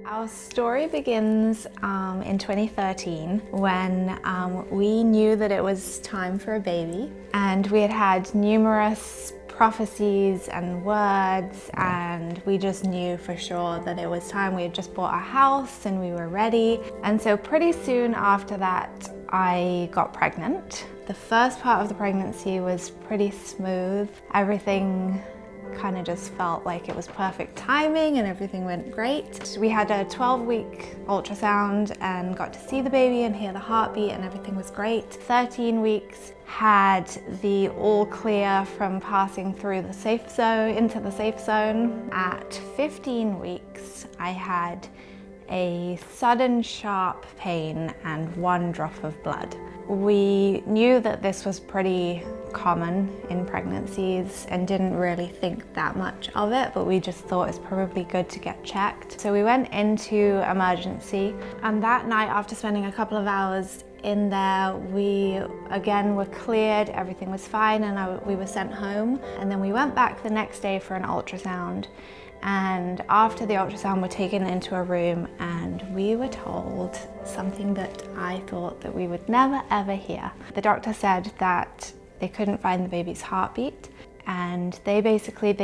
Our story begins in 2013 when we knew that it was time for a baby, and we had had numerous prophecies and words, and we just knew for sure that it was time. We had just bought a house and we were ready, and so pretty soon after that I got pregnant. The first part of the pregnancy was pretty smooth. Everything kind of just felt like it was perfect timing and everything went great. We had a 12-week ultrasound and got to see the baby and hear the heartbeat, and everything was great. 13 weeks had the all clear from passing through the safe zone into the safe zone. At 15 weeks, I had a sudden sharp pain and 1 drop of blood. We knew that this was pretty common in pregnancies and didn't really think that much of it, but we just thought it's probably good to get checked. So we went into emergency, and that night, after spending a couple of hours in there, we again were cleared, everything was fine, and we were sent home. And then we went back the next day for an ultrasound. And after the ultrasound, we're taken into a room and we were told something that I thought that we would never ever hear. The doctor said that they couldn't find the baby's heartbeat, and they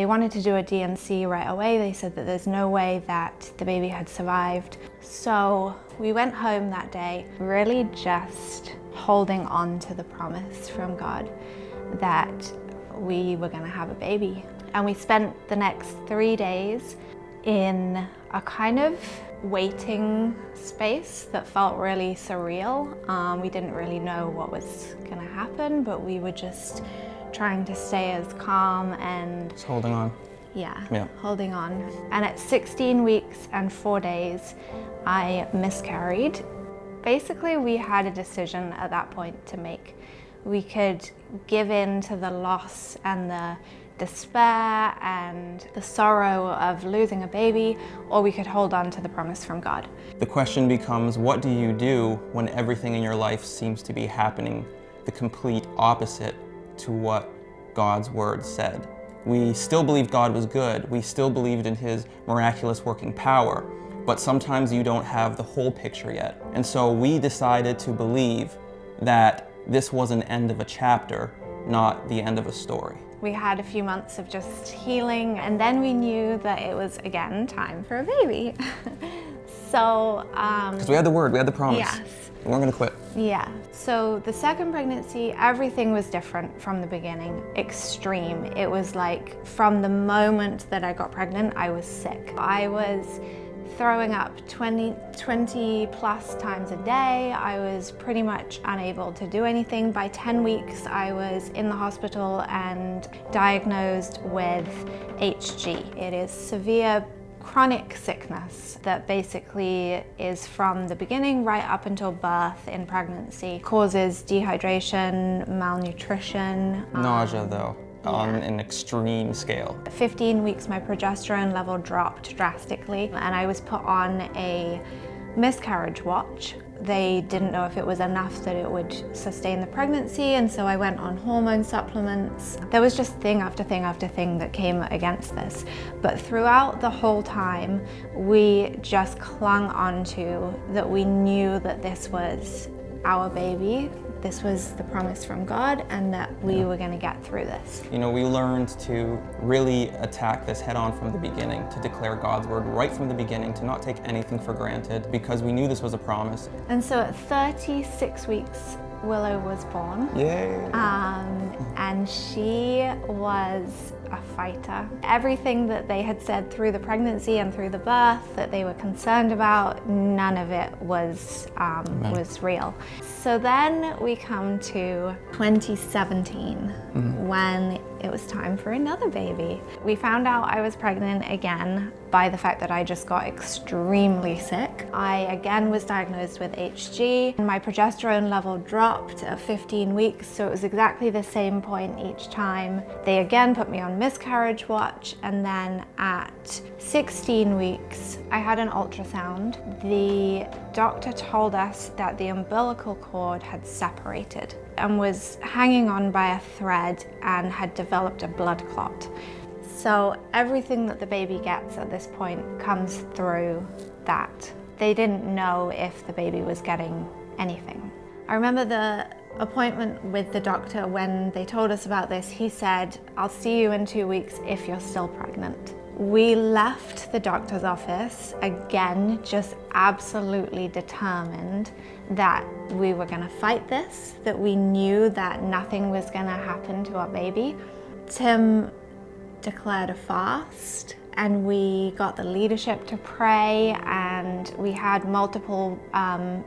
wanted to do a D&C right away. They said that there's no way that the baby had survived. So we went home that day, really just holding on to the promise from God that we were gonna have a baby. And we spent the next 3 days in a kind of waiting space that felt really surreal. We didn't really know what was gonna happen, but we were just trying to stay as calm and just holding on. Yeah, holding on. And at 16 weeks and 4 days, I miscarried. Basically, we had a decision at that point to make. We could give in to the loss and the despair and the sorrow of losing a baby, or we could hold on to the promise from God. The question becomes, what do you do when everything in your life seems to be happening the complete opposite to what God's word said? We still believed God was good. We still believed in his miraculous working power, but sometimes you don't have the whole picture yet. And so we decided to believe that this was an end of a chapter, not the end of a story. We had a few months of just healing, and then we knew that it was again time for a baby. So, because we had the word, we had the promise. Yes. We weren't gonna quit. Yeah. So the second pregnancy, everything was different from the beginning. Extreme. It was like from the moment that I got pregnant, I was sick. I was throwing up 20 plus times a day. I was pretty much unable to do anything. By 10 weeks, I was in the hospital and diagnosed with HG. It is severe chronic sickness that basically is from the beginning right up until birth in pregnancy. Causes dehydration, malnutrition. Nausea though. On an extreme scale. At 15 weeks, my progesterone level dropped drastically, and I was put on a miscarriage watch. They didn't know if it was enough that it would sustain the pregnancy, and so I went on hormone supplements. There was just thing after thing after thing that came against this. But throughout the whole time, we just clung on to that we knew that this was our baby. This was the promise from God, and that we were going to get through this. You know, we learned to really attack this head on from the beginning, to declare God's word right from the beginning, to not take anything for granted, because we knew this was a promise. And so at 36 weeks, Willow was born. Yay! And she was a fighter. Everything that they had said through the pregnancy and through the birth that they were concerned about, none of it was real. So then we come to 2017, when it was time for another baby. We found out I was pregnant again by the fact that I just got extremely sick. I again was diagnosed with HG. My progesterone level dropped at 15 weeks, so it was exactly the same point each time. They again put me on miscarriage watch, and then at 16 weeks, I had an ultrasound. The doctor told us that the umbilical cord had separated and was hanging on by a thread and had developed a blood clot. So everything that the baby gets at this point comes through that. They didn't know if the baby was getting anything. I remember the appointment with the doctor when they told us about this. He said, "I'll see you in 2 weeks if you're still pregnant." We left the doctor's office, again, just absolutely determined that we were gonna fight this, that we knew that nothing was gonna happen to our baby. Tim declared a fast, and we got the leadership to pray, and we had multiple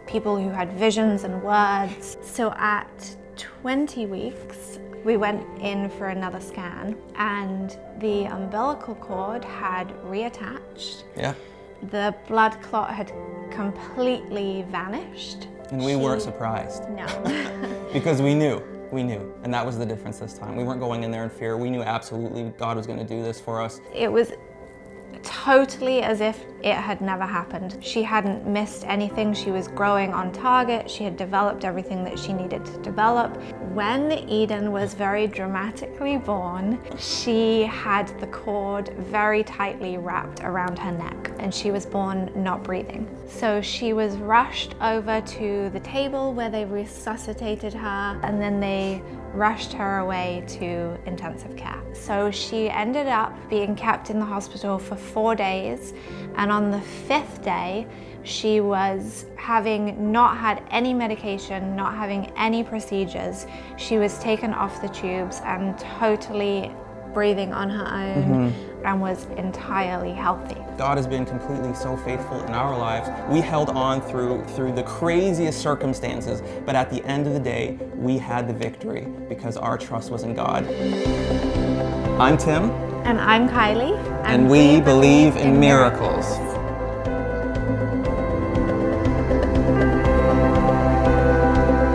people who had visions and words. So at 20 weeks, we went in for another scan, and the umbilical cord had reattached. Yeah. The blood clot had completely vanished. And we weren't surprised. No. Because we knew. And that was the difference this time. We weren't going in there in fear. We knew absolutely God was going to do this for us. It was totally as if it had never happened. She hadn't missed anything. She was growing on target. She had developed everything that she needed to develop. When Eden was very dramatically born, she had the cord very tightly wrapped around her neck, and she was born not breathing. So she was rushed over to the table where they resuscitated her, and then they rushed her away to intensive care. So she ended up being kept in the hospital for 4 days, and on the 5th day, she was having not had any medication, not having any procedures. She was taken off the tubes and totally breathing on her own and was entirely healthy. God has been completely so faithful in our lives. We held on through the craziest circumstances, but at the end of the day, we had the victory because our trust was in God. I'm Tim. And I'm Khaili. And we believe in miracles.